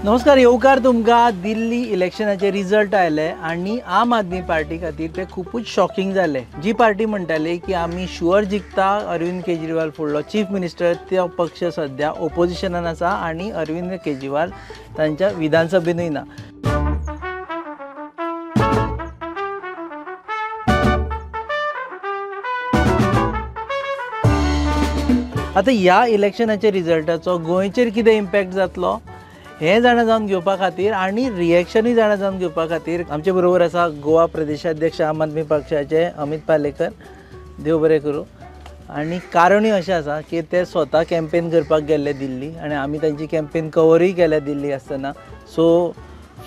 नमस्कार. येवकार तुमकां. दिल्ली इलेक्शनाचे रिजल्ट आयले आनी आम आदमी पार्टी खातीर ते खूबच शॉकिंग जाले. जी पार्टी म्हणटाली की आमी शुअर जिखता, अरविंद केजरीवाल फुडलो चीफ मिनिस्टर, तो पक्ष सध्या ओपोजिशनान आसा आनी अरविंद केजरीवाल तांच्या विधानसभेनूय ना. आतां ह्या इलेक्शनाच्या रिजल्टाचो गोंयचेर कितें इम्पॅक्ट जातलो हें जाणा जावन घेवपा खातीर आनी रिएक्शनूय जाणा जावन घेवपा खातीर आमचे बरोबर आसा गोवा प्रदेशाध्यक्ष आम आदमी पक्षाचे अमित पालेकर. देव बरें करूं. आनी कारणूय अशें आसा की ते स्वता कॅम्पेन करपाक गेल्ले दिल्ली आनी आमी तांची कॅम्पेन कवरूय केल्या दिल्ली आसतना. सो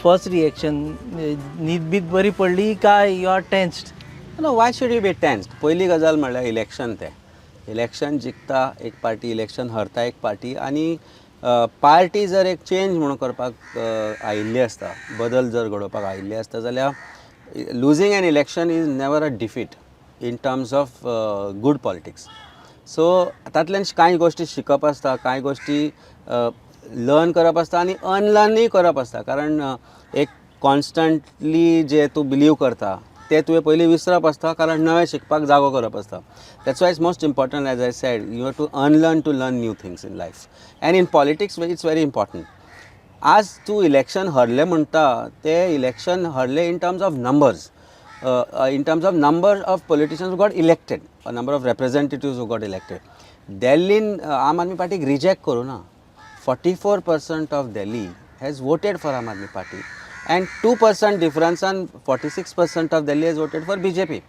फर्स्ट रिएक्शन न्हीद बीद बरी पडली काय you are tensed? No, why should you be tensed? पयली गजाल म्हणल्यार इलेक्शन. तें इलेक्शन जिखता एक पार्टी, इलेक्शन हरता एक पार्टी, आनी पार्टी जर एक चेंज म्हणून करपाक आयिल्ली आसता, बदल जर घडोवपाक आयिल्ली आसता जाल्यार losing an election is never a defeat in terms of good politics. So तातूंतल्यान कांय गोश्टी शिकप आसता, कांय गोश्टी लर्न करप आसता आनी अनलर्नूय करप आसता. कारण एक कॉन्स्टंटली जे तूं बिलीव करता ते तुवें पयलीं विसरप आसता, कारण नवें शिकपाक जागो करप आसता. That's why it's most important, as I said, you have to unlearn to learn new things in life. And in politics it's very important. आज तूं इलेक्शन हरलें म्हणटा तें इलेक्शन हरलें in terms of numbers, in terms of number of politicians who got elected, a number of representatives who got elected. Delhi Aam Aadmi Party reject करू ना. 44% of Delhi has voted for Aam Aadmi Party and 2% difference and 46% of Delhi has voted for BJP.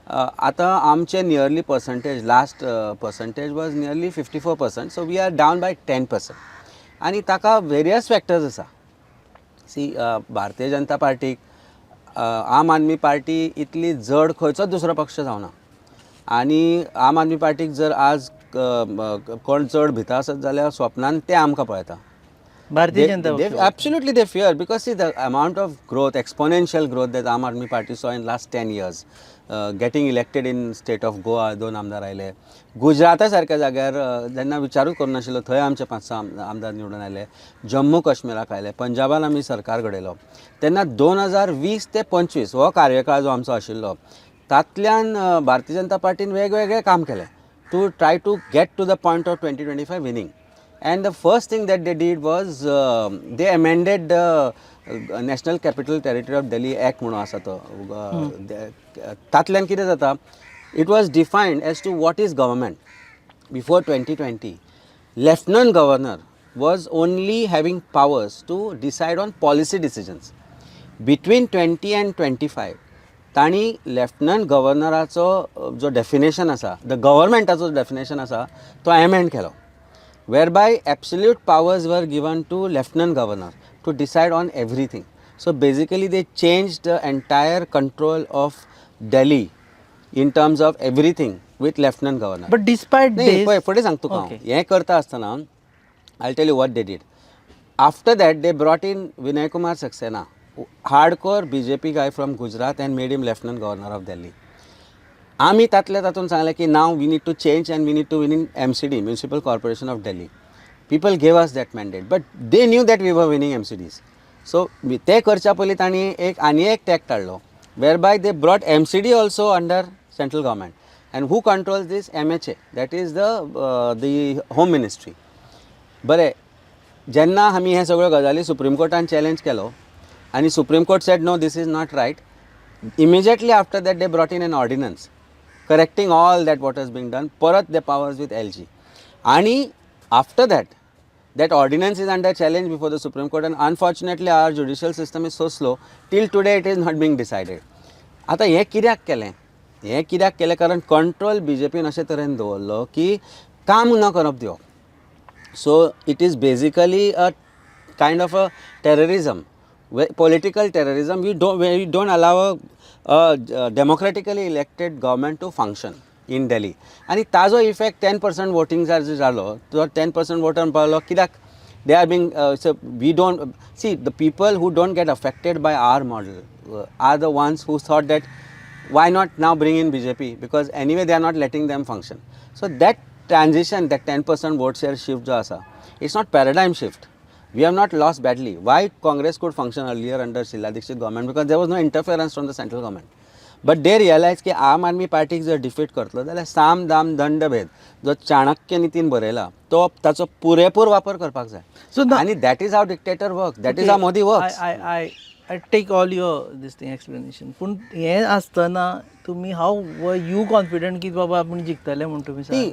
आता आमचे nearly percentage, last percentage was nearly 54%, so we are down by 10%. आणि ताका various factors आसा. See, Bharatiya Janata पार्टीक आम आदमी party इतली जड खंयचोच दुसरो पक्ष जावना. आनी आम आदमी पार्टीक जर आज कोण चड भिता आसत जाल्यार स्वप्नान ते आमकां पळयता. भारतीय जनता पक्ष Absolutely they fear, because see the amount of growth, exponential growth that Aam Aadmi Party saw in last 10 years. Getting elected in state of Goa 2 आमदार आयले. गुजराता सारक्या जाग्यार जेन्ना विचारूच करिनाशिल्लो थंय आमचे 5-6 आमदार निवडून आयले. जम्मू काश्मीराक आयले. पंजाबान आमी सरकार घडयलो. तेन्ना 2020 ते 25 हो कार्यकाळ जो आमचो आशिल्लो तातल्यान भारतीय जनता पार्टीन वेगवेगळे काम केले to try to get to the point of 2025 winning. And the first thing that they did was they amended the National Capital Territory of Delhi Act म्हणून आसा तो. तातल्यान कितें जाता, it was defined as to what is government. Before 2020, Lieutenant Governor was only having powers to decide on policy decisions. Between 20 and 25, तांणी lieutenant गव्हर्नराचो जो definition आसा, the गव्हर्मेंटाचो definition आसा तो एमेंड केलो, whereby absolute powers were given to Lieutenant Governor to decide on everything. So basically they changed the entire control of Delhi in terms of everything with Lieutenant Governor. But despite this, फुडें सांगता तुका हांव. हें करता आसतना I'll tell you what they did. After that they brought in Vinay Kumar Saxena, hardcore BJP guy from Gujarat, and made him Lieutenant Governor of Delhi. आमी तातल्या तातून सांगलें की now we need to change and we need to win in MCD, municipal corporation of Delhi. People gave us that mandate, but they knew that we were winning MCDs. So ते करच्या पयलीं तांणी आनी एक टॅक्ट हाडलो, where by they brought MCD also under central government. And who controls this? MHA, that is the home ministry. बरें, जेन्ना आमी हे सगळ्यो गजाली सुप्रीम कोर्टान चॅलेंज केलो आनी Supreme Court said no, this is not right. Immediately after that they brought in an ordinance correcting all that what has been done, parat the powers with LG. Ani after that, that ordinance is under challenge before the Supreme Court, and unfortunately our judicial system is so slow, till today it is not being decided. आता हे कित्याक केलें कारण control BJPन अशे तरेन दवरलो की काम न करप दिवप. So it is basically a kind of a terrorism, political terrorism. We don't allow a democratically elected government to function in Delhi. आणि ताजो इफेक्ट 10% वोटिंग जर जालो, तो 10% वोटर पावलो कित्याक? they are being so we don't see the people who don't get affected by our model are the ones who thought that why not now bring in BJP, because anyway they are not letting them function. So that transition, that 10% vote share shift jo asa, it's not paradigm shift. We have not lost badly. Why Congress could function earlier under Sheila Dikshit government? Because there was no interference from the central government. But they realized की आम आदमी पार्टीक जर defeat करतलो जाल्यार साम दाम दंड भेद जो चाणक्य नितीन बरयला तो ताचो पुरेपूर वापर करपाक जाय. So the- आणि that is how dictator works. That is how Modi works. I take all your this thing explanation. पूण हें आसतना तुमी हाव वर यू कॉन्फिडंट की बाबा आपूण जिखतले म्हूण तुमी ती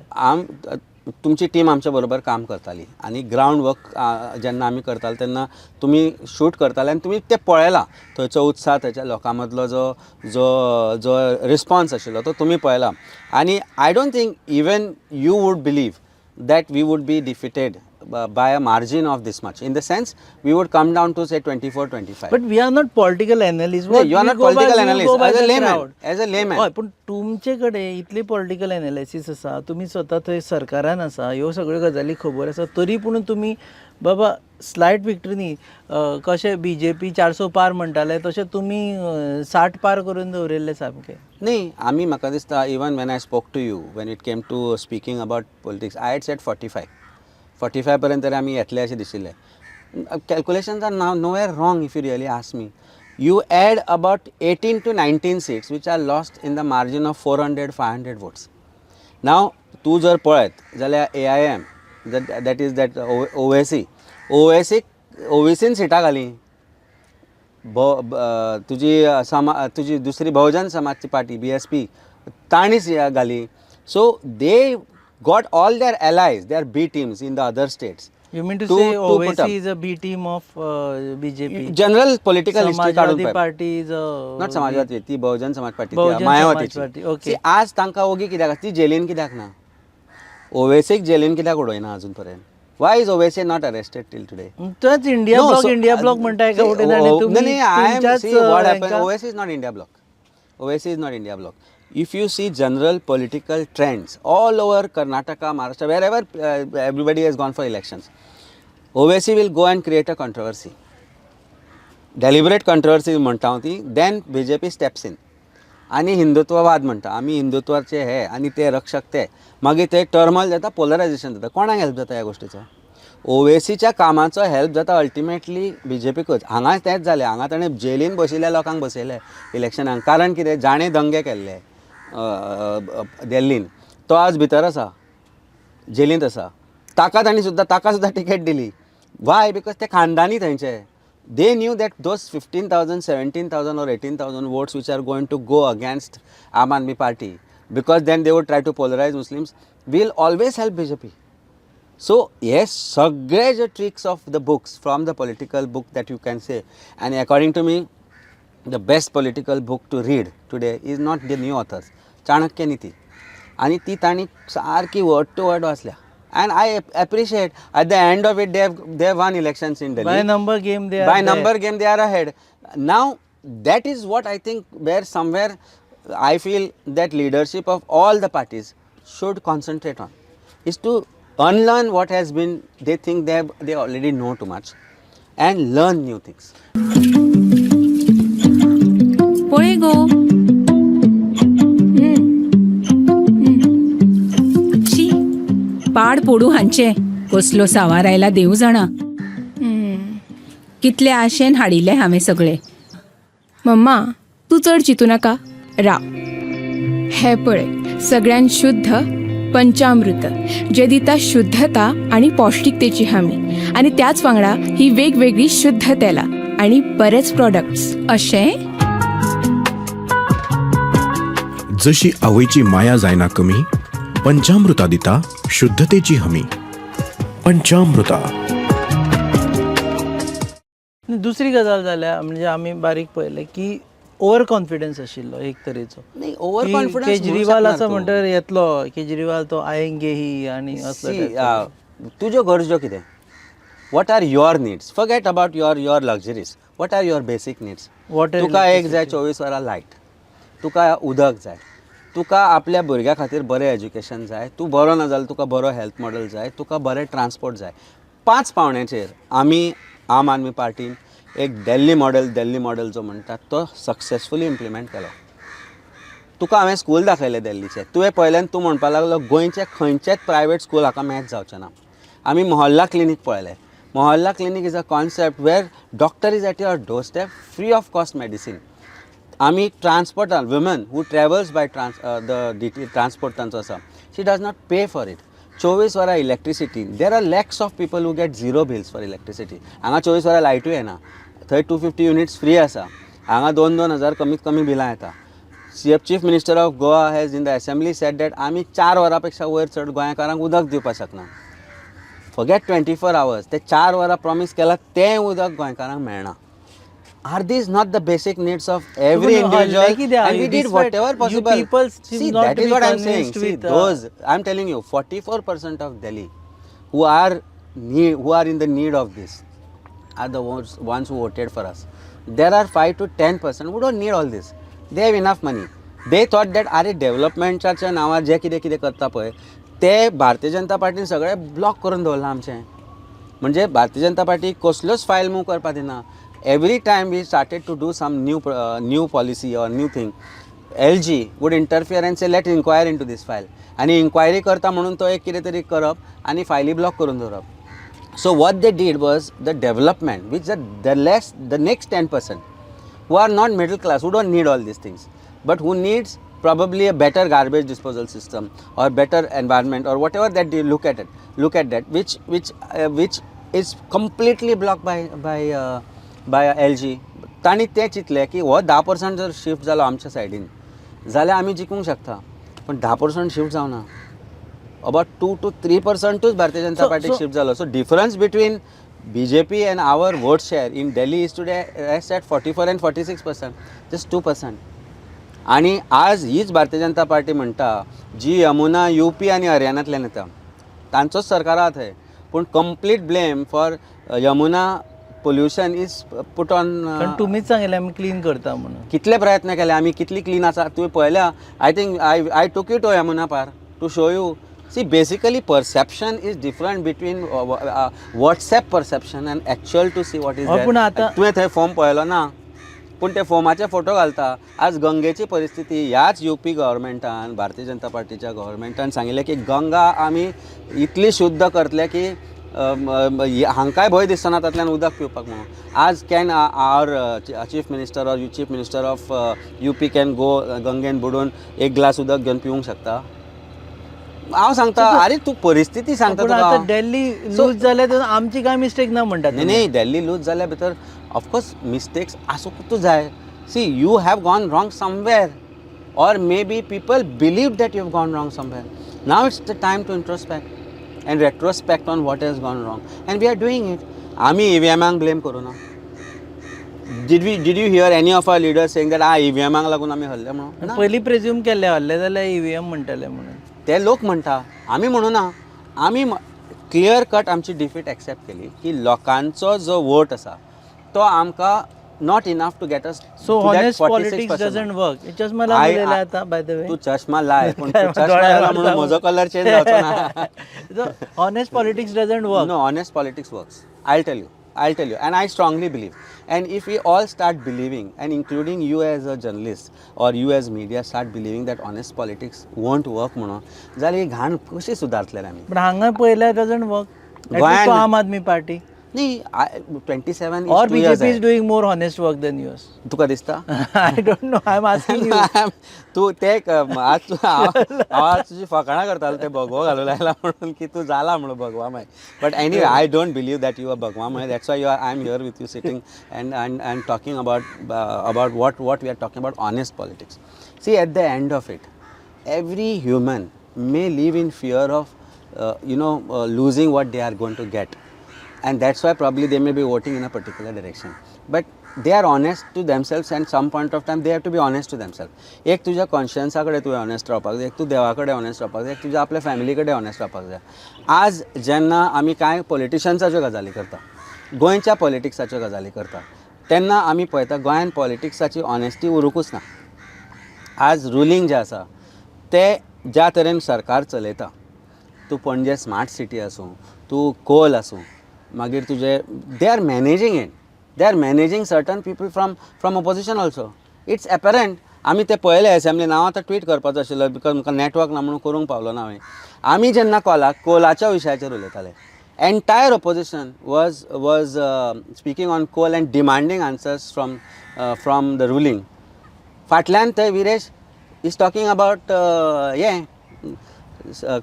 तुमची टीम आमच्या बरोबर काम करताली आणि ग्राउंड वर्क जेन्ना आमी करताले तेन्ना तुमी शूट करताले आनी तुमी तें पळयलां थंयचो उत्साह थंयच्या लोकां मदलो जो जो जो रिस्पॉन्स आशिल्लो तो तुमी पळयला. आनी I don't think even you would believe that we would be defeated by a margin of this much. In the sense, we would come down to say 24-25. But we are not political analysts. No, you are We not go by- political we analyst. go by As a the layman. crowd. As a layman. हय, पूण तुमचे कडेन इतली political analysis आसा, तुमी स्वता थंय सरकारान आसा, ह्यो सगळ्यो गजाली खबर आसा, तरी पूण तुमी बाबा स्लायट विक्टरी न्ही, कशें BJP 400 पार म्हणटाले तशें तुमी 60 पार करून दवरिल्ले सामके. नाही आम्ही म्हाका दिसता even when I spoke to you when it came to speaking about politics I had set 45 पर्यंत तरी आमी येतले अशें दिशिल्लें. Calculations are now no were wrong if you really ask me. You add about 18 to 19 seats which are lost in the margin of 400-500 votes. Now, तू जर पळयत जाल्यार AIM that is that OWCन सिटां घाली. तुजी दुसरी बहुजन समाजची पार्टी BSP ताणीच घाली. So they got all their allies, their B teams in the other states. You mean to to- say to put OWC up. is a B team of BJP? General political history काढून Samajwadi पळय. Party is a... not समाजवादी ती Bahujan Samaj party बहुजन मायावतीची. समाज party, okay. See, आज तांकां ओगी कित्याक ती जेलीन कित्याक ना ओवेसीक जेलीन कित्याक उडयना अजून पर्यंत. Y is Owaisi not arrested till today? तोच इंडिया ब्लॉक म्हणटाय का उडयना आनी तुमी तुमच्याच हांका- OWC is not India bloc. OWC is not India bloc. If you see general political trends all over Karnataka, Maharashtra, wherever everybody has gone for elections, OWC will go and create a controversy. Deliberate controversy म्हणटा हांव ती. Then BJP steps in. आनी हिंदुत्ववाद म्हणटा आमी हिंदुत्वाचे हे आनी ते रक्षक ते मागीर ते टर्मल जाता पोलरायझेशन जाता. कोणाक हेल्प जाता ह्या गोश्टीचो? ओवेसीच्या कामाचो हेल्प जाता अल्टिमेटली BJPकूच. हांगा तेंच जालें. हांगा ताणें जेलीन बशिल्ल्या लोकांक बसयले इलेक्शनाक. कारण कितें जाणें दंगे केल्ले दिल्लीन. तो आज भितर आसा जेलींत आसा. ताका सुद्दां टिकेट दिली. वाय? बिकॉज ते खानदानी थंयचे. They knew that those 15,000, 17,000 or 18,000 votes which are going to go against Aam Aadmi Party, because then they would try to polarize Muslims, will always help BJP. So yes, सगळे जे tricks of the books from the political book that you can say, and according to me, the best political book to read today is not the new authors, Chanakya नीती. आणि ती ताणी सारकी word to word वाचल्या. And I appreciate at the end of it they have won elections in Delhi. By number game they are By there. number game they are ahead. Now that is what I think where somewhere I feel that leadership of all the parties should concentrate on is to unlearn what has been they think they already know too much and learn new things. पळय go she पाड पोडू हांचे कसलो सावार आयला देव जाणा. कितले आशेन हाडिल्ले हांवें सगळे. मम्मा तू चड चितू नाका राव. हे पळय सगळ्यान शुद्ध पंचामृत जे दिता शुद्धता आणि पौष्टिकतेची हमी आणि त्याच वांगडा ही वेगवेगळी शुद्ध तेला आणि बरेच प्रोडक्ट्स. अशें जशी आवयची माया जायना कमी पंचामृता दिता शुद्धतेची हमी. पंचामृता. दुसरी गजाल जाल्या म्हणजे आमी बारीक पळयलें की ओवर कॉन्फिडन्स आशिल्लो एक तरेचो. नाही ओव्हर की कॉन्फिडन्स केजरीवाल असं म्हणल्यार येतलो केजरीवाल तो आयेंगे ही आणि असलं तुज्यो गरजो कितें? What are your needs? Forget about your luxuries. What are your basic needs? Water, तुका एक electricity. जाय 24 वरां लायट, तुका उदक जाय, तुका आपल्या भुरग्या खातीर बरें एज्युकेशन जाय, तूं बरो ना जाल्यार तुका बरो हेल्थ मॉडेल जाय, तुका बरें ट्रान्सपोर्ट जाय. 5 पावंड्याचेर आमी आम आदमी पार्टीन एक दिल्ली मॉडेल जो म्हणटात तो सक्सेसफुली इम्प्लिमेंट केलो. तुका हांवें स्कूल दाखयलें दिल्लीचे. तुवें पयल्यान तूं म्हणपाक लागलो गोंयचे खंयचेच प्रायवेट स्कूल हाका मॅच जावचें ना. आमी मोहल्ला क्लिनीक पळयलें. Mohalla clinic is a concept where doctor is at your doorstep, free of cost medicine. आम्ही transport women who travels by transport तांचो आसा, she does not pay for it. 24 वरां electricity, there are lakhs of people who get zero bills for electricity. हांगा 24 वरां लायटूय येना, थंय 250 units free आसा, हांगा 2-2 हजार कमीत कमी बिलां येता. Chief minister of Goa has in the assembly sed that आमी 4 वरां पेक्षा वयर चड गोंयकारांक उदक दिवपाक शकना. फॉरगेट 24 hours, ते 4 वरां प्रॉमीस केला तें उदक गोंयकारांक मेळना. Are these not the basic needs of every individual? And we did whatever possible. See, that is what I'm saying. See, those, I'm telling you, 44% of Delhi who are in the need of this are the ones who voted for us. There are 5 to 10% who don't need all this. They have enough money. They thought that अरे डेव्हलपमेंटाच्या नांवार जे कितें कितें करता पळय ते भारतीय जनता पार्टीन सगळें block करून दवरलां आमचें. म्हणजे Bharatiya Janata party कसल्योच file move करपाक दिना. Every time we started to do some new policy or new thing, LG would interfere and say let inquire into this file. आणि inquiry करता म्हणून तो एक कितें तरी करप आनी फायली ब्लॉक करून दवरप. So what they did was the development, which the next 10% who are not middle class, who don't need all these things, but who needs probably a better garbage disposal system or better environment or whatever that they look at that, which is completely blocked by LG. तांणी तें चिंतलें की हो 10% जर shift जालो आमच्या सायडीन जाल्यार आमी जिखूंक शकता, पण 10% शिफ्ट जावना. About 2 to 3% Bharatiya Janata party shift जालो. So difference between BJP and our vote share in Delhi is today rests at 44 and 46%, just 2%. आणि आज हीच भारतीय जनता पार्टी म्हणटा जी यमुना UP आणि हरियाणांतल्यान येता तांचोच सरकार आहा थंय, पूण complete blame for Yamuna pollution is put on. तुम्हीच सांगितलें आमी क्लीन करता म्हणून. कितले प्रयत्न केले आमी, कितली क्लीन आसा तुवें पळयल्या. I think I took you to Yamuna पार to show you. See, basically perception is different between WhatsApp perception and actual to see what is there. तुवें थंय फॉर्म पळयलो ना, पूण ते फॉर्माचे फोटो घालता. आज गंगेची परिस्थिती ह्याच UP गव्हर्मेंटान, भारतीय जनता पार्टीच्या गव्हर्मेंटान सांगिल्लें की गंगा आमी इतली शुद्ध करतले की हांकांय भंय दिसना तातल्यान उदक पिवपाक म्हणून. आज can our chief minister or chief minister of UP can go गंगेन बुडून एक ग्लास उदक घेवन पिवंक शकता. हांव सांगता अरे तू परिस्थिती सांगता तुका. दिल्ली लूज जाल्यार आमची काय मिस्टेक ना म्हणटात. नाही दिल्ली लूज जाल्या भितर ऑफकोर्स मिस्टेक्स आसूंक जाय. See you have gone wrong somewhere or maybe people believe that you have gone wrong somewhere. Now it's the time to introspect and retrospect on what has gone wrong, and we are doing it. आम्ही EVM blame करू ना. Did you hear any of our leaders saying that EVM लागून आम्ही हल्ले म्हणून? पयलीं presume केल्ले हल्ले जाल्यार EVM म्हणटाले म्हणून. ते लोक म्हणटा, आम्ही म्हणू ना. आम्ही क्लियर कट आमची डिफीट एक्सेप्ट केली की लोकांचो जो वोट आसा तो आमकां not enough to get us. So honest politics doesn't work. चष्मा लावलेला आता by the way. तू चष्मा लाय पण तू चष्मा लायला म्हणून माझा कलर चेंज जातो ना. So honest politics doesn't work. No, honest politics works. I'll tell you, and I strongly believe. And if we all start believing, and including you as a journalist or you as media start believing that honest politics won't work म्हणून जाल्यार ही घाण कशी सुदारतले आमी. पण हांगा पळयल्यार doesn't work. गोंयान आम आदमी पार्टी नाही 27 or BJP is doing more honest work than yours. तुका दिसता? I don't know. I'm asking you. तू ते आज तुझी फकाणां करतालो ते भगवो घालूं लायला म्हणून की तू जाला म्हणून भगवामय. But anyway I don't believe that you are भगवामय. That's why I am here with you sitting and talking about what we are talking about, honest politics. See, at the end of it, every human may live in fear of losing what they are going to get. And that's why probably they may be voting in a particular direction. But they are honest to themselves, and some point of time they have to be honest to themselves. एक तुझ्या कॉन्शियन्सा कडेन तुवें honest रावपाक जाय, एक तू देवा कडेन honest रावपाक जाय, एक तुज्या आपल्या फॅमिली कडेन ऑनेस्ट रावपाक जाय. आज जेन्ना आमी कांय पॉलिटिशन्साच्यो गजाली करता, गोंयच्या पॉलिटिक्साच्यो गजाली करता, तेन्ना आमी पळयता गोंयान पॉलिटिक्साची ऑनेस्टी उरूंकूच ना. आज रुलींग जें आसा तें ज्या तरेन सरकार चलयता, तूं पणजे स्मार्ट सिटी आसूं, तूं कोल आसूं, मागीर तुजे they are managing certain people from opposition also. It's apparent. आमी ते पळयले असेंब्लीन. हांव आतां ट्वीट करपाचो आशिल्लो बिकॉज म्हाका नेटवर्क ना म्हणून करूंक पावलो ना हांवें. आमी जेन्ना कोलाच्या विशयाचेर उलयताले entire opposition was speaking on coal and demanding answers from the ruling. फाटल्यान थंय विरेश is talking about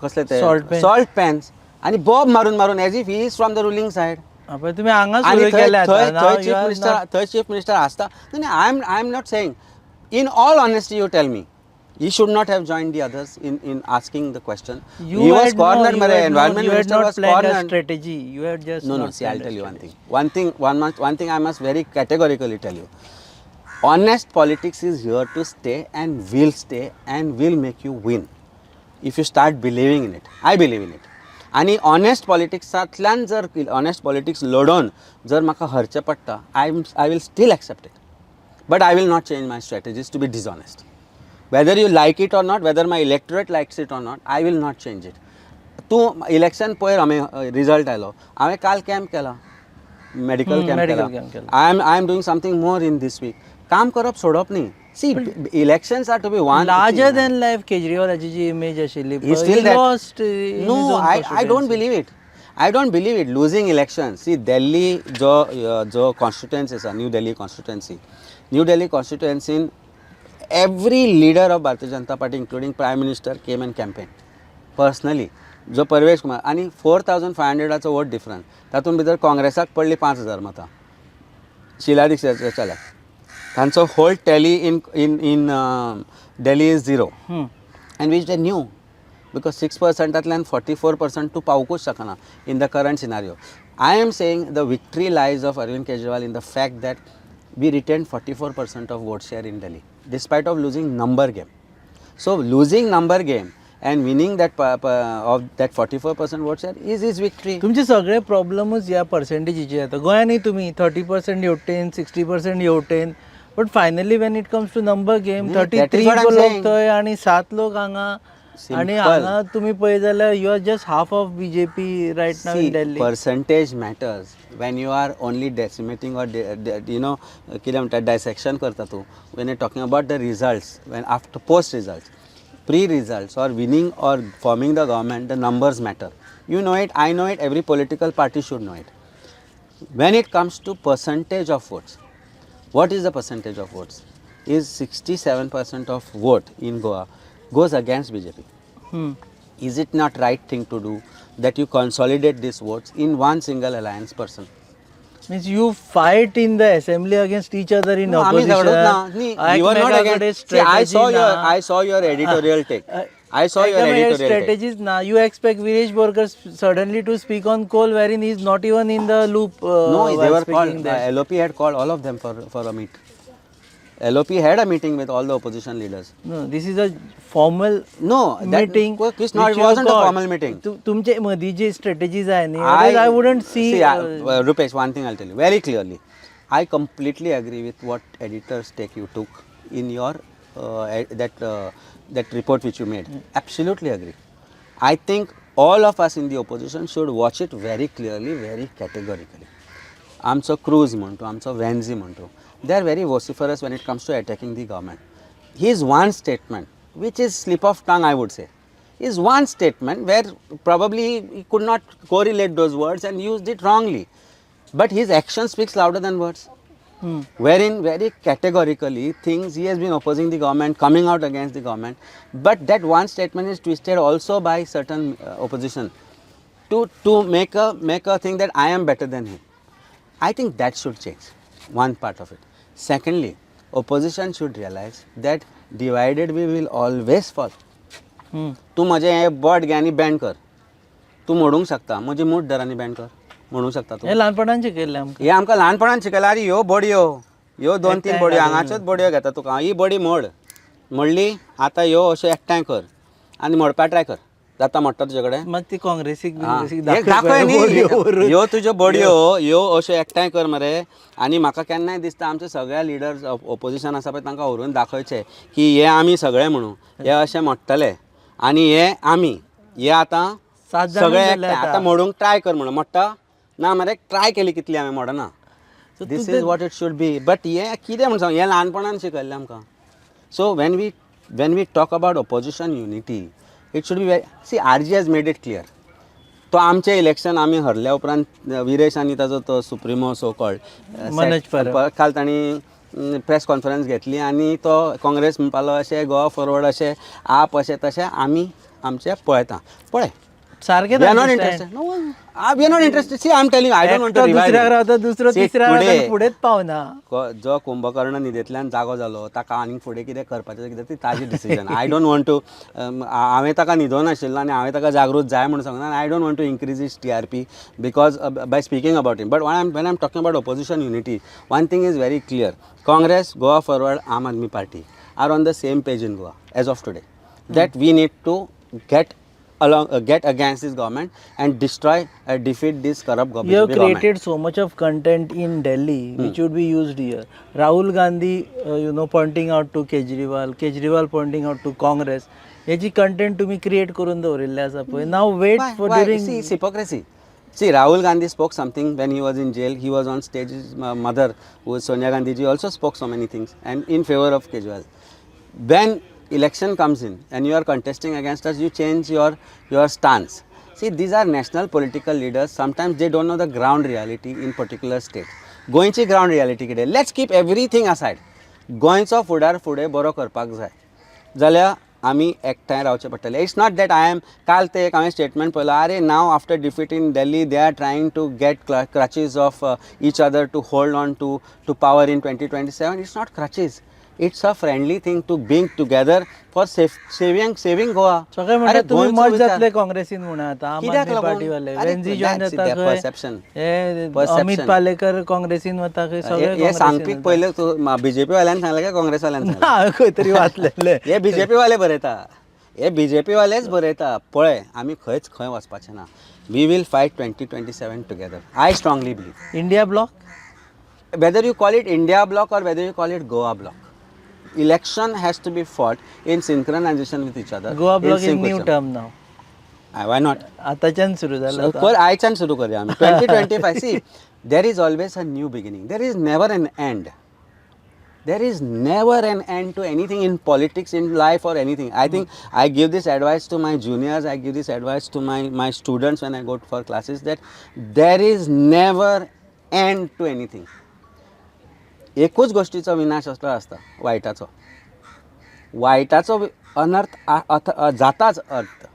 कसले ते Salt pans. pans आणि बॉब मारून as if he is from the ruling side. आपण तुम्ही हांगा आणि सुरू केले थंय चीफ मिनिस्टर आसता. I am not saying, in all honesty you tell me, he should not have joined the others in asking the question. He was cornered, environment minister was cornered. Strategy. You had just No, not see, I'll planned tell a you one strategy. thing. One thing I must very categorically tell you. Honest politics is here to stay and will stay and will make you win. If you start believing in it. I believe in it. आणि honest पॉलिटिक्सांतल्यान जर honest politics लडोवन जर म्हाका हरचें पडटा, I will still accept it. But I will not change my strategies to be dishonest. Whether you like it or not, whether my electorate likes it or not, I will not change it. तूं election पयर हांवें result आयलो, हांवें काल camp केला, medical camp केला. I am doing something more in this week. काम करप सोडप न्ही. See elections are to be one larger than life केजरीवालाची जी इमेज आशिल्ली He still that. lost No, I don't believe it. I don't believe it. Losing elections. See, Delhi, jo constituency is New Delhi constituency. New Delhi constituency, every leader of Bharatiya Janata Party, including Prime Minister, came and campaigned personally. जो परवेश कुमार आणि 4,500 vote difference. तातूंत भितर काँग्रेसाक पडली 5,000 मतां. शिला दीक्षिताच्या चल्याक. तांचो whole tally in Delhi is 0. And which they knew. Because 6%तल्यान 44% तूं पावूंकूच शकना in the current scenario. I am saying the victory lies of Arvind Kejriwal in the fact that we retained 44% of vote share in Delhi, despite of losing number game. So losing number game and winning that of that 44% vote share is his victory. तुमचे सगळे प्रॉब्लेमच ह्या पर्सेंटेजीचे येता. गोंयांनी तुमी 30% येवटेन, 60% येवटेन, but finally when it comes to number game 33 लोक थंय आणि 7 लोक हांगा. आणि हांगा तुमी पळय जाल्यार you are just half of BJP right now in Delhi. Percentage matters when you are only decimating or कितें म्हणटा dissection करता तूं. When you're talking about the results, when after post results, pre-results or winning or forming the government, the numbers matter. You know it, I know it, every political party should know it. When it comes to percentage of votes, what is the percentage of votes? Is 67% of vote in Goa goes against BJP. Is it not right thing to do that you consolidate these votes in one single alliance person? Means you fight in the assembly against each other in No, आम्ही opposition. झगडत ना. You are not against. See, I saw your editorial take. I saw your editorial take. strategies now. You expect Viresh Borkar suddenly to speak on coal wherein he is not even in the loop. No, they while were speaking called. there. LOP had called all of them for a meet. LOP had a meeting with all the opposition leaders. No, this is a formal No, that meeting. It wasn't a formal meeting. तुमचे मधी जे strategies आहे नी, I wouldn't see. Rupesh, one thing I'll tell you very clearly. I completely agree with what editor's take you took in your that report which you made. Absolutely agree. I think all of us in the opposition should watch it very clearly, very categorically. आमचो cruise म्हणतो, आमचो वेन्झी म्हणतो, they are very vociferous when it comes to attacking the government. His one statement, which is slip of tongue I would say, is one statement where probably he could not correlate those words and used it wrongly. But his action speaks louder than words. Wherein very categorically things he has been opposing the government, coming out against the government. But that one statement is twisted also by certain opposition to make a thing that I am better than him. I think that should change. One part of it. Secondly, opposition should realize that divided we will always fall. तूं म्हजें हें बोट घे आनी band कर. तूं मोडूंक शकता, म्हजी मूठ धर आनी बँड कर. म्हणूंक शकता तूं. हे ल्हानपणान शिकयल्लें आमकां. हे आमकां ल्हानपणान शिकयलां. अरे ह्यो बडयो, ह्यो 2-3 बडयो हांगाच्योच बडयो घेता तुका. ही बडी मोड. मोडली, आतां ह्यो अश्यो एकठांय कर आनी मोडपा ट्राय कर. जाता मोडटा तुजे कडेन? मग ती काँग्रेसीक दाखय न्ही. ह्यो तुज्यो बडयो, ह्यो अश्यो एकठांय कर मरे. आनी म्हाका केन्नाय दिसता आमचे सगळ्या लिडर्स ऑपोजिशन आसा पळय तांकां व्हरून दाखयचें की हे आमी सगळे म्हणून हे अशें मोडटले आनी हे आमी हे आतां सगळे एकठांय आतां मोडूंक ट्राय कर म्हणून. मोडटा ना मरे, ट्राय केली कितली आमी मोडना. This is what it should be. But हे कितें म्हण सांग, हे ल्हानपणान शिकयल्लें आमकां. So when we talk about opposition unity, it should be very, see, RG has made it clear. तो आमचें इलेक्शन आमी हरल्या उपरांत विरेश आनी ताजो तो supremo so called Manoj Parab. काल तांणी प्रेस कॉन्फरन्स घेतली आनी तो काँग्रेस म्हणपालो अशें गोवा फॉरवर्ड अशें आप अशें तशें आमी आमचें पळयता पळय सारकें we are not interested. No, we are not interested. See, I'm telling you, I don't want to एकटो revive दुसऱ्याक it. रावता दुसरो See, तिसऱ्याक रावता today, आनी फुडेंच पावना. जो कुंभकर्ण न्हिदेंतल्यान जागो जालो ताका आनीक फुडें कितें करपाचें कितें ती ताजी decision I don't want to हांवें ताका न्हिदोन आशिल्लो आनी हांवें ताका जागृत जाय म्हणून सांगना I don't want to increase is TRP because by speaking about it but when I'm talking about opposition unity, one thing is very clear. Congress, Goa Forward, Aam Aadmi Party are on the same page in Goa as of today. That we need to get against this government and defeat this corrupt You have BJP government. created so much of content in Delhi which would be used here. Rahul Gandhi, pointing out to Kejriwal pointing out to Congress. याची content तुम्ही create करून दवरिल्ले आसा पळय. Now wait for Why? During See, it's hypocrisy. See, Rahul Gandhi spoke something when he was in jail. He was on stage. His mother, who is Sonia Gandhi ji, also spoke so many things and in favor of Kejriwal. When election comes in and you are contesting against us, you change your stance. See, these are national political leaders. Sometimes they don't know the ground reality in particular state. गोंयची ground reality कितें? Let's keep everything aside. गोंयचो फुडार फुडें बरो करपाक जाय जाल्यार आमी एकठांय रावचें पडटलें. It's not that I am काल ते एक हांवें स्टेटमेंट पळयलो अरे now after defeat in Delhi they are trying to get crutches of each other to hold on to power in 2027. It's not crutches. It's a friendly thing to being together for saving Goa. सगळे म्हणटात तुम्ही merge जातले काँग्रेसीन म्हणून आता आम कित्याक आदमी लागून? पार्टीवाले अरे, वेन्झी जॉइन that's जाता their खंय perception. हे Perception. अमित पालेकर काँग्रेसीन वता खंय सगळे हे सांगपीक पयले BJP वाल्यान सांगलें काय काँग्रेस वाल्यान सांगलें? हांवें खंय तरी वाचलेले. हे BJP वाले बरयता. हे BJP वालेच बरयता. पळय आमी खंयच खंय वचपाचें ना. We will fight 2027 together. I strongly believe. India bloc Whether you call it India bloc or whether you call it Goa bloc, election has to be fought in synchronization with each other. Goa in block is sync with new each other. Term now. Why not? आताच्यान सुरू झालं आता. कर आयच्यान सुरू करूया आमी 2025. See, there is always a new beginning. There is never an end. There is never an end to anything in politics, in life or anything. I think I give this advice to my juniors, I give this advice to my students when I go for classes that there is never end to anything. एकूच गोष्टीचो विनाश असलो आसता वायटाचो अनर्थ जाताच अर्थ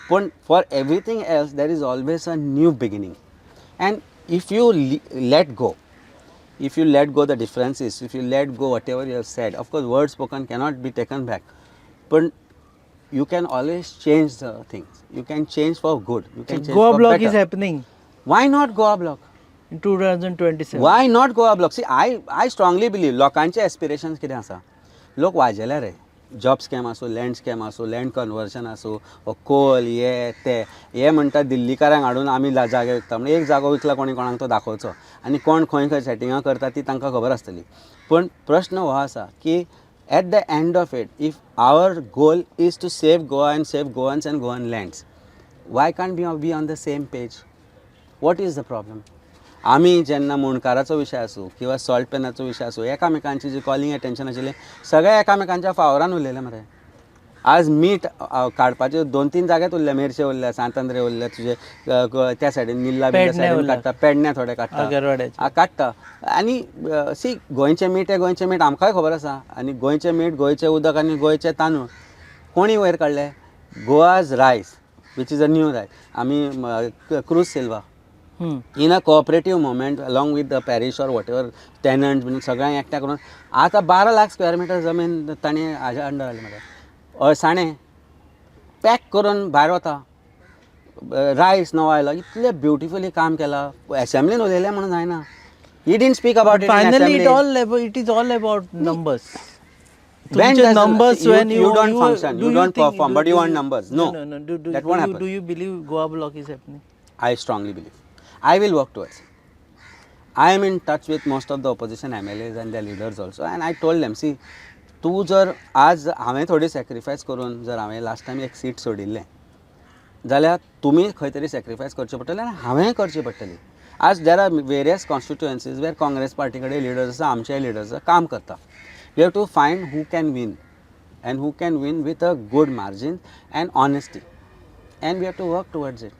पण for everything else there is always a new beginning and if you let go the differences if you let go whatever you have said of course word spoken cannot be taken back पण you can always change the things. You can change for good. You can change Goa for block better. Is happening Why not Goa block? In 2027. Why not Goa block? See, I strongly believe लोकांचे एस्पिरेशन्स कितें आसा लोक वाजेले रे job scam आसूं land scam आसूं land conversion आसूं Coal हे म्हणटा दिल्लीकारांक हाडून आमी जागे विकता म्हणजे एक जागो विकला कोणी कोणाक तो दाखोवचो आनी कोण खंय खंय सेटिंगां करता ती तांकां खबर आसतली पूण प्रश्न हो आसा की at the end of it, if our goal is to save Goa and save Goans and Goan lands, why can't we be on the same page? What is the problem? आमी जेन्ना मुणकाराचो विशय आसूं किंवा सॉल्ट पेनाचो विशय आसूं एकामेकांची जी calling attention आशिल्लें सगळे एकामेकांच्या फावरान उरलेले मरे आज मीठ काडपाचे 2-3 जाग्यात उरले मेर्शे उरले सांतंद्रे उरले तुजे त्या सायडीन निल्ला सायडीन काडटा पेडण्या थोडे काडटा काडटा आनी सी गोंयचें मीठ हें गोंयचें मीठ आमकांय खबर आसा आनी गोंयचें मीठ गोंयचें उदक आनी गोंयचें तांदूळ कोणी वयर काडले गोवाज रायस which is a new rise आमी Cruz Silva in a cooperative movement along with the parish or whatever tenant been सगळ्यांक एकठांय करून आतां 12 लाख स्क्वेअर मिटर जमीन ताणें हाज्या अंडर हाडली मरे अळसाणे पॅक करून भायर वता रायस नवो आयलो इतलें ब्युटिफुली काम केलां एसेंब्लीन उलयलें म्हणून जायना he didn't speak about it finally it is all about numbers. When does numbers you, when you don't function, you don't perform, but you want numbers. No, that won't happen. Do you believe Goa block is happening? I strongly believe. I will work towards it. I am in touch with most of the opposition MLAs and their leaders also, and I told them, see, तूं जर आज हांवें थोडी sacrifice करून जर हांवें last time एक seat सोडिल्लें जाल्यार तुमी खंय तरी सॅक्रिफायस करचें पडटलें आनी हांवेंय करची पडटली. आज there are various constituencies where Congress party कडेन लिडर्स आसा आमचे लिडर्स काम करता. We have to find who can win and who can win with a good margin and honesty, and we have to work towards it.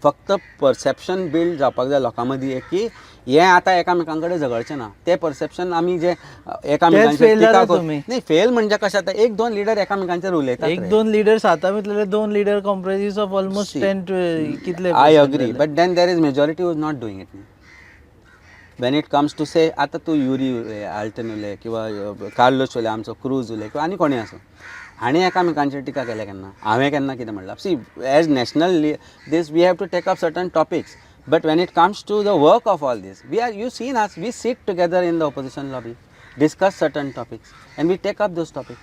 फक्त perception build जावपाक जाय लोकां मदीं की हें आतां एकामेकां कडेन झगडचें ना. तें परसेप्शन आमी जे एकामेकांचेर fail टिका जाता कर तुमी. नाही फेल म्हणजे कशें आतां एक दोन लिडर एकामेकांचेर उलयतात एक रे. दोन लिडर सातामितले दोन लिडर कॉम्प्रायजीस ऑफ ऑलमोस्ट See, 10 कितले I percent agree, जाले? but then there is majority who is not doing it. When it comes to say आता तूं युरी उलय, आल्टन उलय किंवा कार्लोस उलय, आमचो क्रूज उलय किंवा आनी कोणी आसूं, हांणी एकामेकांचेर टिका केल्या केन्ना? हांवें केन्ना कितें म्हणलां? See as national these we have to take up certain topics, but when it comes to the work of all this, you seen us, we sit together in the opposition lobby, discuss certain topics and we take up those topics.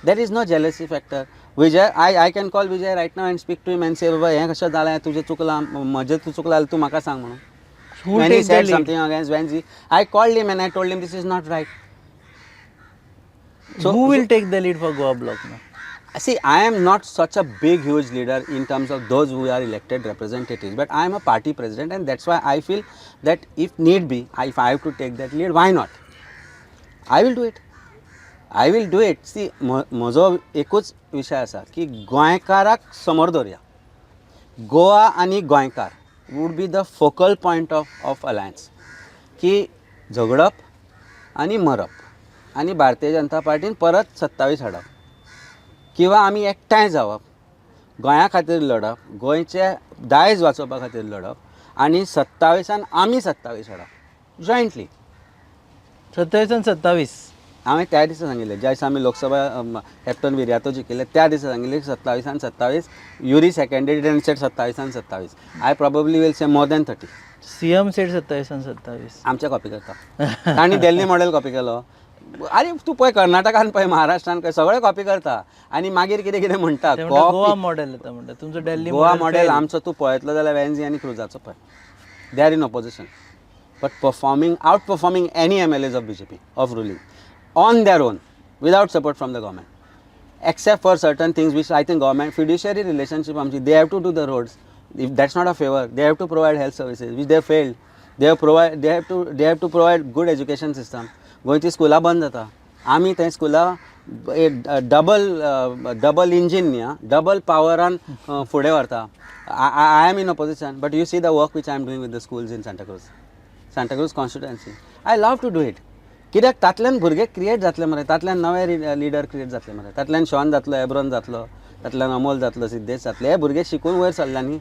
There is no jealousy factor. Vijay, I can call Vijay right now and speak to him and say, बाबा हें कशें जालें, तुजें चुकलां, म्हजें तूं चुकलां जाल्यार तूं म्हाका सांग म्हणून. Who When he takes the said lead? something against Wenzi, I called him and I told him this is not right. Who will take the lead for Goa block now? See, I am not such a big, huge leader in terms of those who are elected representatives, but I am a party president and that's why I feel that if need be, if I have to take that lead, why not? I will do it. I will do it. See, म्हजो एकूच विशय आसा की गोंयकाराक समोर दवरया. गोवा आनी गोंयकार would be the focal point of alliance. की झगडप आनी मरप आनी भारतीय जनता पार्टीन परत 27 हाडप किंवा आमी एकठांय जावप, गोंया खातीर लडप, गोंयचे दायज वाचोवपा खातीर लडप आनी 27 आमी 27 हाडप जॉयंटली. 27 आणि 27. हांवें त्या दिसा सांगिल्लें ज्या दिसा आमी लोकसभा कॅप्टन विर्यातो जिखिल्ले त्या दिसा सांगिल्लें 27 आणि 27. युरी सेकंडेड एंड सेड 27 आणि 27. I probably will say more than 30. CM set 27 आणि 27. आमचे कॉपी करता. तांणी दिल्ली मॉडेल कॉपी केलो. अरे तूं पळय कर्नाटकान पळय, महाराष्ट्रान पळय, सगळे कॉपी करता आनी मागीर कितें कितें म्हणटा. ते म्हणटा गोवा मॉडेल येता म्हणटा. तुमचो Delhi Goa model model fail. आमचो तूं पळयतलो जाल्यार वेन्झी आनी क्रुजाचो पळय. They are in opposition but out performing any MLAs of BJP of ruling on their own without support from the government, except for certain things which I think government fiduciary relationship amchi, they have to do the roads. If that's not a favor, they have to provide health services which they failed. They have to provide good education system. गोंयची स्कुलां बंद जाता. आमी थंय स्कुलां double engine न्ही, double पावरान फुडें व्हरता. I am in opposition, but you see the work which I am doing with the schools in Santa Cruz constituency. I love to do it. कित्याक तातल्यान भुरगे क्रिएट जातले मरे, तातल्यान नवे लिडर क्रिएट जातले मरे, तातल्यान शॉन जातलो, एब्रोन जातलो, तातल्यान अमोल जातलो, सिद्धेश जातले. हे भुरगे शिकून वयर सरल्या न्ही.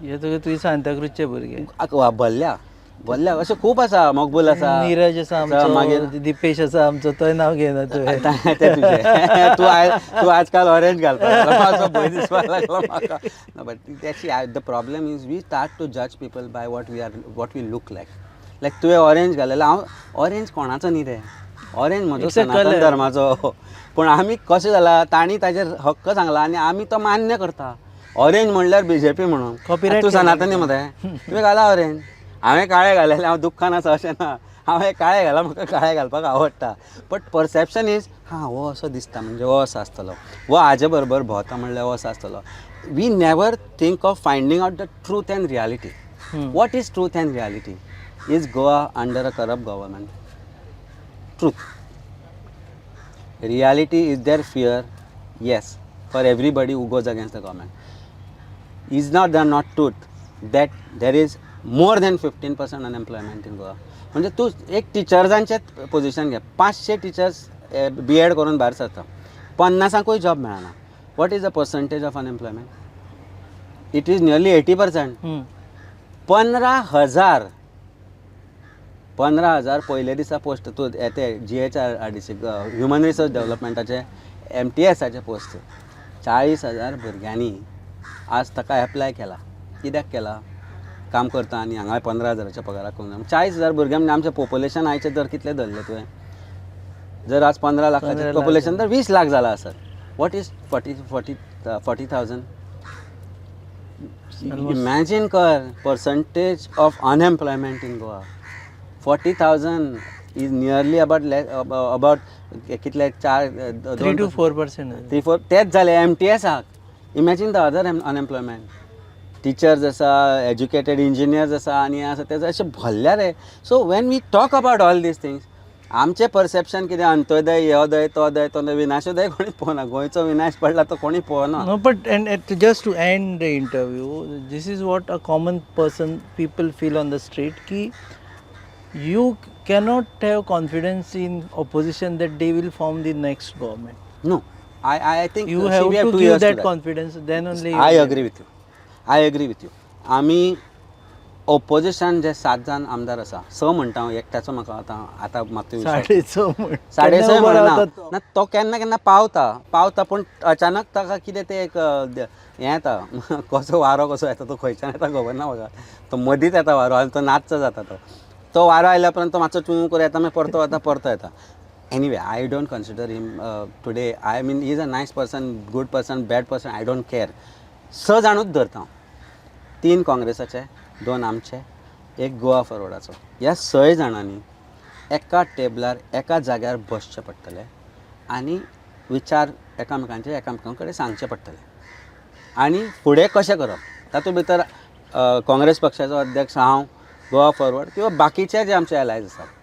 हे तुगे तुझे सांताक्रूजचे भुरगे. भल्ल्या अशें खूब आसा. मकबूल आसा, नीरज आसा मागीर आमचो, दिपेश आसा आमचो, तो नाव घेना तुवें. तें तुजें. तूं आजकाल ऑरेंज घालपाक मातसो भंय दिसपाक लागलो म्हाका. But actually the problem is we start to जज people by what we look like. Like तुवें ऑरेंज घालेलो, हांव ऑरेंज कोणाचो न्ही रे. ऑरेंज म्हजो सनातन धर्माचो. पूण आमी कशें जाला, तांणी ताजेर हक्क सांगला आनी आमी तो मान्य करता. ऑरेंज म्हणल्यार BJP म्हणून. Copyright तूं सनातनी मरे, तुवें घाला ऑरेंज. हांवें काळें घालेलें, हांव दुख्खान आसा अशें ना. हांवें काळें घाला, म्हाका काळें घालपाक आवडटा. बट परसेप्शन इज हो असो दिसता म्हणजे हो असो आसतलो, वो हाजे बरोबर भोंवता म्हणल्यार हो असो आसतलो. We never think of finding out the truth and reality. What is truth and reality? Is Goa under a corrupt government? Truth. Reality, is there fear? Yes, for everybody who goes against the government. Is there not truth that there is more than 15% unemployment in Goa? म्हणजे तूं एक टिचर्सांचें position घे, 500 teachers B.Ed करून भायर सरता, 50 job मेळना. What is the percentage of unemployment? It is nearly 80%. 15,000 पयले दिसा पोस्ट. तूं येते GHRDC ह्युमन रिसोर्स डेव्हलपमेंटाचे MTSाचे पोस्ट 40,000 भुरग्यांनी आज ताका एप्लाय केला. कित्याक केला? काम करता आनी हांगा 15,000च्या पगाराक करून 40,000 भुरग्यां म्हणजे आमचें पॉप्युलेशन आयचे दर कितले धरले तुवें? जर आज 15 लाखाचें पॉप्युलेशन तर 20 लाख जाला आसत. What is 40,000? इमॅजीन कर percentage of unemployment in Goa. 40,000 is nearly about कितले 3 to 4%. 3-4 तेच जाले MTSाक. Imagine the other unemployment. Teachers आसा, एज्युकेटेड इंजिनियर्स आसा आनी आसा, तें अशें भरल्या रे. So when we talk about all these things, आमचें परसेप्शन कितें अंत्योदय योदय तोदय तो विनाशोदय कोणी पळोवना गोंयचो विनाश पडला तो कोणी पळोवना No, but and just to end the interview, this is what a common person, people feel on the street, ki you cannot have confidence in opposition that they will form the next government. No I think You see, have we have to 2 give years to that that. confidence, then only. I agree with you. I agree with you. आमी opposition जे 7 जाण आमदार आसा म्हणटा हांव एकट्याचो म्हाका आतां म्हाका विश्वास 6.5 साडेसय म्हणना म्हणना ना तो केन्ना केन्ना पावता पूण अचानक ताका कितें तें एक हें येता कसो वारो कसो येता तो खंयच्यान येता खबर ना म्हाका तो मदींच येता वारो आनी तो नाच्च जाता तो वारो आयल्या उपरांत तो मातसो टू करून येता मागीर परतो येता anyway I don't consider him today I mean he is a nice person good person bad person I don't care 6 जाणूच धरता 3 काँग्रेसाचे 2 आमचे 1 गोवा फॉरवर्डाचो ह्या 6 जाणांनी एका टेबलार एका जाग्यार बसचें पडटलें आनी विचार एकामेकां कडेन सांगचे पडटले आनी फुडें कशें करप तातूंत भितर काँग्रेस पक्षाचो अध्यक्ष हांव गोवा फॉरवर्ड किंवा बाकीचे जे आमचे एलायज आसात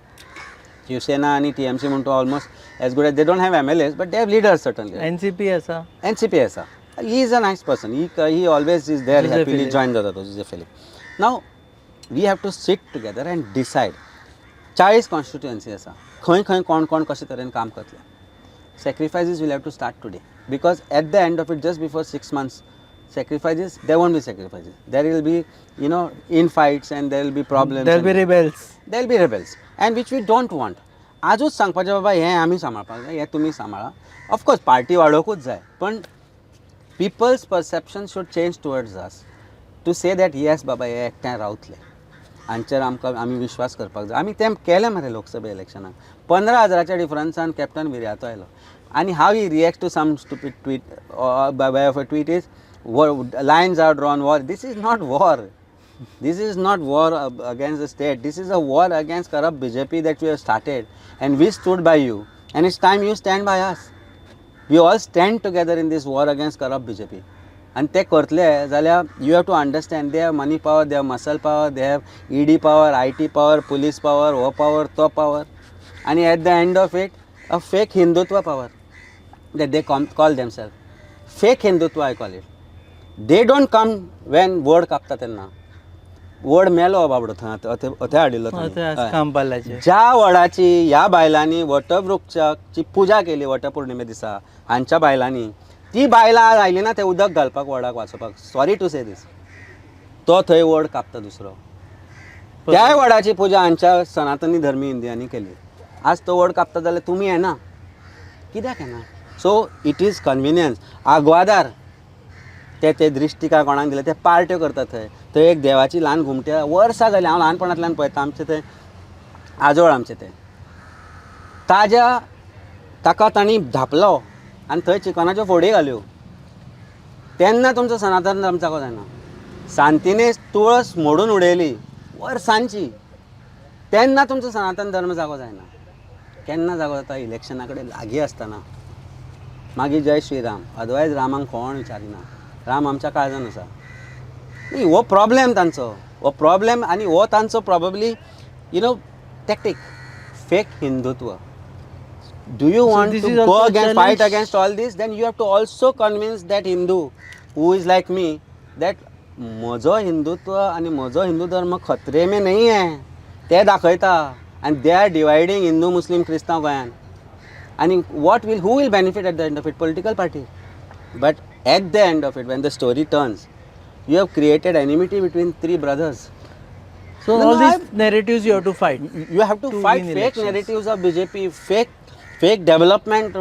शिवसेना आनी TMC म्हणून almost as good as they don't have MLAs but they have leaders certainly NCP आसा NCP आसा he is a nice person he always is there Joseph happily Philip. Join जाता तो Joseph Philip नाव we have to sit together and decide 40 constituency आसा खंय कोण कशे तरेन काम करतले sacrifices will have to start today because at the end of it just before 6 months sacrifices there won't be sacrifices there will be infights and there will be problems there will be rebels. there will be rebels and which we don't want आजूच सांगपाचें बाबा हें आमी सांबाळपाक जाय हें तुमी सांबाळा of course party वाडोवंकूच जाय पण people's perception should change towards us to say that yes बाबा हे एकठांय रावतले हांचेर आमी विश्वास करपाक जाय आमी तें केलें मरे लोकसभा इलेक्शनाक 15,000च्या डिफरन्सान कॅप्टन विर्यातो आयलो आनी how he react to some stupid tweet by way of a tweet is lines are drawn war this is not war against the state this is a war against corrupt BJP that we have started and we stood by you and it's time you stand by us we all stand together in this war against corrupt BJP and ते करतले जाल्यार you have to understand they have money power they have muscle power they have ED power IT power police power O power to power and at the end of it a fake Hindutva power that they call themselves fake Hindutva I call it they don't come when word कापता तेन्ना वड मेलो बाबडो थंय हाडिल्लो खांबालाचे ज्या वडाची ह्या बायलांनी वटवृक्षाची पुजा केली वटपौर्णिमे दिसा हांच्या बायलांनी ती बायलां आयली ना ते उदक घालपाक वडाक वाचोवपाक सॉरी टू से दीस तो थंय वड कापता दुसरो त्या वडाची पुजा हांच्या सनातनी धर्मी हिंदुयांनी केली आज तो वड कापता जाल्यार तुमी येना कित्याक येना सो इट इज कन्विनियन्स आग्वादार ते दृश्टी काय कोणाक दिले ते पार्ट्यो करतात थंय एक देवाची ल्हान घुमट्या वर्सां जालीं हांव ल्हानपणांतल्यान पळयता आमचे ते आजोळ आमचे ते ताका तांणी धापलो आनी थंय चिकनाच्यो फोडी घाल्यो तेन्ना तुमचो सनातन धर्म जागो जायना शांतीने तुळस मोडून उडयली वर्सांची तेन्ना तुमचो सनातन धर्म जागो जायना केन्ना जागो जाता इलेक्शना कडेन लागीं आसतना मागीर जय श्रीराम अदरवायज रामांक कोण विचारिना राम आमच्या काळजान आसा हो प्रॉब्लेम तांचो हो प्रॉब्लेम आनी हो तांचो probably tactic fake Hindutva do you want this to is go also against challenge. fight against all this then you have to also convince that Hindu who is like me that म्हजो हिंदुत्व आनी म्हजो हिंदू धर्म खतरे में नहीं है ते दाखयता and they are dividing Hindu Muslim Christian गोंयान and who will benefit at the end of it political party but at the end of it when the story turns you have created enmity between 3 brothers so No, all no, these narratives you have to fight you have to fight win fake elections. narratives of BJP fake development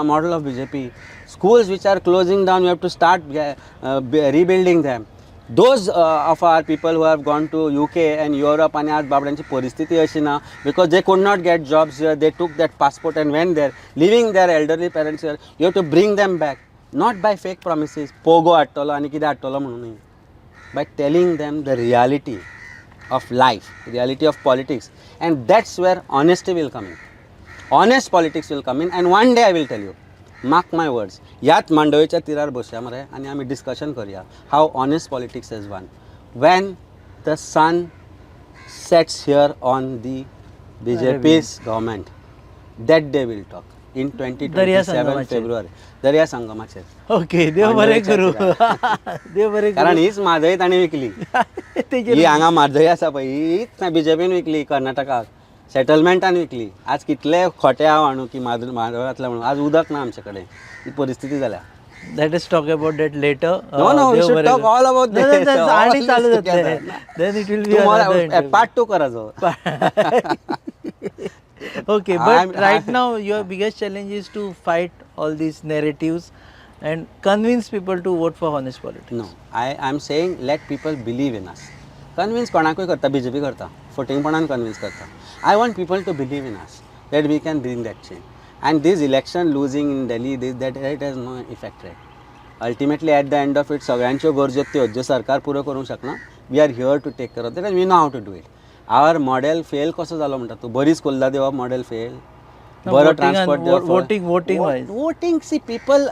model of BJP schools which are closing down you have to start rebuilding them those of our people who have gone to UK and Europe and आज बाबड्यांची परिस्थिती अशी ना because they could not get jobs here they took that passport and went there leaving their elderly parents here you have to bring them back not by fake promises pogo हाडटलो आनी कितें हाडटलो म्हणून by telling them the reality of life reality of politics and that's where honesty will come in honest politics will come in and one day I will tell you mark my words ह्याच मांडोळेच्या तिरार बसया मरे आनी आमी discussion करूया how honest politics has won when the sun sets here on the BJP's government That day we'll talk. In दर्या 2027 संगमाचेर. February. दर्या संगमाचेर. Okay देव बरें करूं देव बरें कारण करूं हीच म्हादय ताणी विकली. तेजेर ही हांगा म्हादय आसा पळय हीच बीजेपीन विकली कर्नाटकाक. सेटलमेंटान विकली. आज कितले खोटे हांव आणू की म्हादयांतले म्हणून आज उदक ना आमचे कडेन. ही परिस्थिती जाल्या. Let us talk about that later. No, we should talk all about this. आणि All चालू this जातलें. together. Then it will be Tomorrow, another interview. part 2 करायचो. Okay, but I'm- right now your biggest challenge is to fight all these narratives and convince people to vote for honest politics. No, I'm saying let people believe in us. Convince कोणाकूय करता BJP करता. फटींगपणान convince करता. I want people to believe in us that we can bring that change. And this election losing in Delhi, that it has no effect, right? Ultimately, at the end of it, सगळ्यांच्यो गरजो त्यो ज्यो सरकार पुरो करूंक शकना, we are here to take care of that and we know how to do it. Our model fail कसो जालो म्हणटा तूं? बरी school Devappa model fail. No, बरो voting and transport Devappa. voting wise. Voting, see people,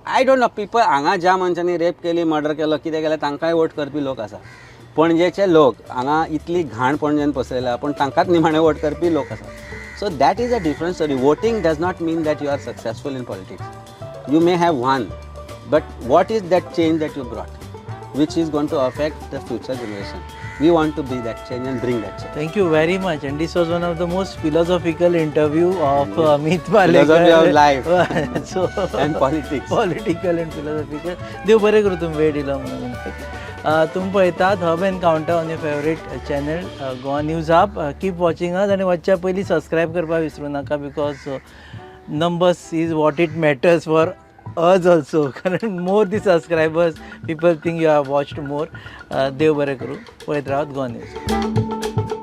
I don't know, people हांगा ज्या मनशांनी rape केली, मर्डर केलो, कितें केलें तांकांय वोट करपी लोक आसा. पणजेचे लोक हांगा इतली घाण पणजेन पसरयल्या पूण तांकांच निमाणे वोट करपी लोक आसा. So that is a different story. Voting does not mean that you are successful in politics. You may have won, but what is that change that you brought, which is going to affect the future generation? We want to be that change and bring that change. Thank you very much. And this was one of the most philosophical interview of Amit Palekar. Philosophy of life. So And politics. Political and philosophical. देव बरें करूं तुमी वेळ दिलो म्हणून. तुमी पळयतात hub end counter on your favourite channel Goa news hub. Keep watching us आनी वचच्या पयलीं सबस्क्रायब करपाक विसरूं नाका because numbers is what it matters for us also. कारण more the subscribers, people think you have watched more. देव बरें करूं. पळयत Rawat Goa news.